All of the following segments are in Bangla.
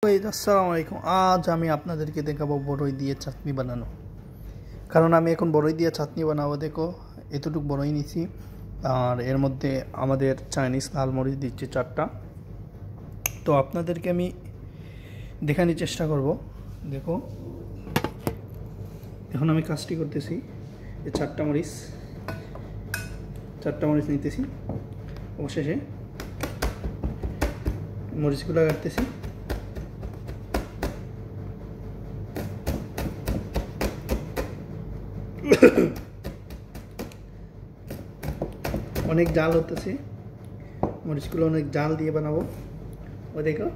আসসালামু আলাইকুম। আজ আমি আপনাদেরকে দেখাবো বড়ই দিয়ে চাটনি বানানো। কারণ আমি এখন বড়ই দিয়ে চাটনি বানাবো। দেখো, এতটুকু বড়ই নিছি, আর এর মধ্যে আমাদের চাইনিজ লাল মরিচ দিচ্ছি 4টা। তো আপনাদেরকে আমি দেখানোর চেষ্টা করব। দেখো, এখন আমি কাজটি করতেছি, এই 4টা মরিচ নিতেছি। অবশেষে মরিচগুলো কাটতেছি। অনেক জাল হতেছে, মরিচগুলো অনেক জাল দিয়ে বানাবো। ও দেখো,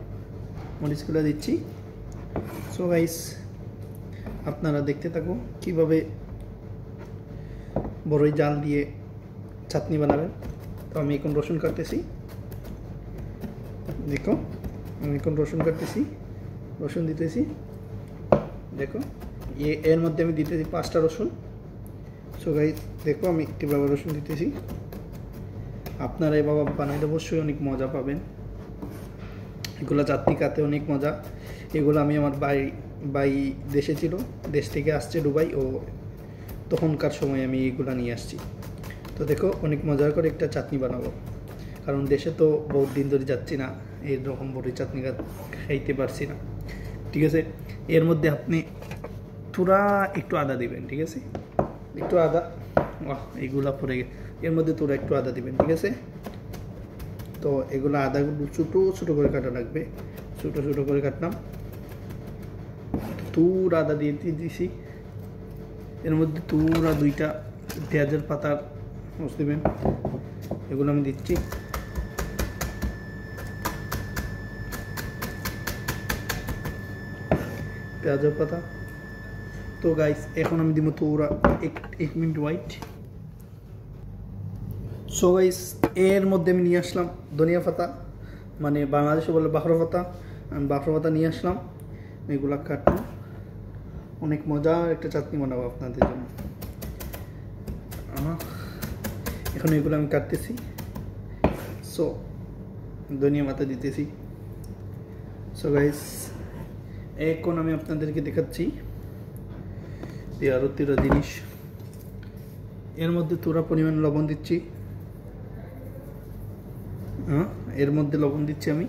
মরিচগুলো দিচ্ছি। সো গাইস, আপনারা দেখতে থাকো কিভাবে বড়ই জাল দিয়ে চাটনি বানাবেন। তো আমি এখন রসুন কাটতেছি। দেখো, আমি এখন রসুন দিতেছি। দেখো, এর মধ্যে আমি দিতেছি 5টা রসুন। সো গাইস, দেখো আমি কীভাবে রসুন দিতেছি। আপনারা এভাবে বানাইলে অবশ্যই অনেক মজা পাবেন। এগুলো চাটনি খাতে অনেক মজা। এগুলো আমি আমার ভাই দেশে ছিল, দেশ থেকে আসছে দুবাই, ও তখনকার সময় আমি এগুলো নিয়ে আসছি। তো দেখো, অনেক মজা করে একটা চাটনি বানাবো। কারণ দেশে তো বহুত দিন ধরে যাচ্ছি না, এরকম বড়ি চাটনি খাইতে পারছি না। ঠিক আছে, এর মধ্যে আপনি থোড়া একটু আদা দিবেন। ঠিক আছে, একটু আদা, এইগুলা পরে এর মধ্যে তোরা একটু আদা দিবেন। ঠিক আছে, তো এগুলো আদাগুলো ছোটো ছোটো করে কাটা লাগবে। ছোটো ছোটো করে কাটলাম, তুর আদা দিয়ে দিয়েছি। এর মধ্যে তুরা 2টা পেঁয়াজের পাতার রস দেবেন। এগুলো আমি দিচ্ছি। পেঁয়াজের পাতা। তো গাইস, এখন আমি দিব তোরা 1 মিনিট ওয়াইট। সো গাইস, এর মধ্যে আমি নিয়ে আসলাম ধনিয়া পাতা, মানে বাংলাদেশে বলে বাখরা পাতা। আমি বাখরা পাতা নিয়ে আসলাম। এগুলা কাটলাম, অনেক মজার একটা চাটনি বানাবো আপনাদের জন্য। এখন এগুলো আমি কাটতেছি। সো ধনিয়া পাতা দিতেছি। সো গাইস, এখন আমি আপনাদেরকে দেখাচ্ছি আরও 3টা জিনিস। এর মধ্যে তোরা পরিমাণ লবণ দিচ্ছি। এর মধ্যে লবণ দিচ্ছি আমি।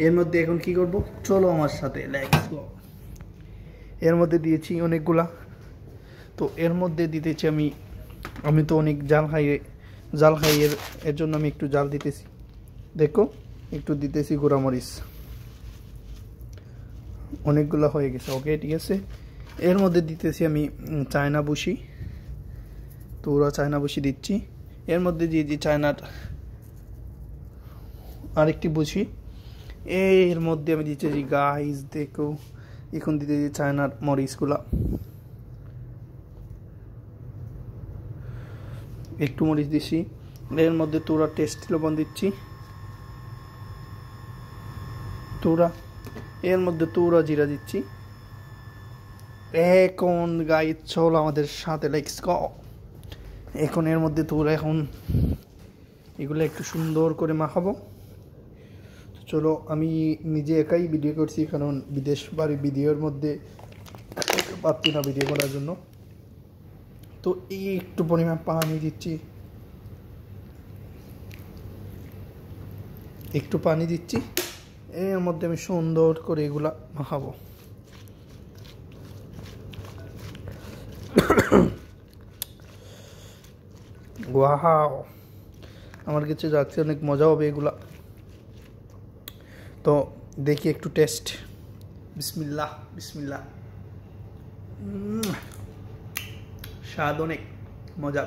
এর মধ্যে এখন কি করব, চলো আমার সাথে, লেটস গো। এর মধ্যে দিয়েছি অনেকগুলা। তো এর মধ্যে দিতেছি আমি তো অনেক জাল খাই, এর জন্য আমি একটু জাল দিতেছি। দেখো, একটু দিতেছি গুঁড়ামরিচ। অনেকগুলো হয়ে গেছে। ওকে, ঠিক আছে। এর মধ্যে দিতেছি আমি চায়না বসি। তো ওরা চায়না বসি দিচ্ছি। এর মধ্যে দিয়েছি চায়নার আরেকটি বসি। এর মধ্যে আমি দিতেছি, গাইস দেখো, এখন দিতেছি চায়নার মরিচগুলা। একটু মরিচ দিচ্ছি। এর মধ্যে তোরা টেস্ট লবণ দিচ্ছি। এর মধ্যে তোরা জিরা দিচ্ছি। এখন গাইস চলো আমাদের সাথে, লেটস গো। এখন এর মধ্যে তোরা এগুলো একটু সুন্দর করে মাখাবো। চলো, আমি নিজে একাই ভিডিও করছি, কারণ বিদেশ বাড়ি ভিডিওর মধ্যে পারছি না ভিডিও করার জন্য। তো এই একটু পরিমাণ পানি দিচ্ছি, এর মধ্যে আমি সুন্দর করে এগুলা মাখাবো। ওয়াও, আমার কাছে যাচ্ছে, অনেক মজা হবে এগুলা। তো দেখি একটু টেস্ট। বিসমিল্লাহ। স্বাদ অনেক মজা।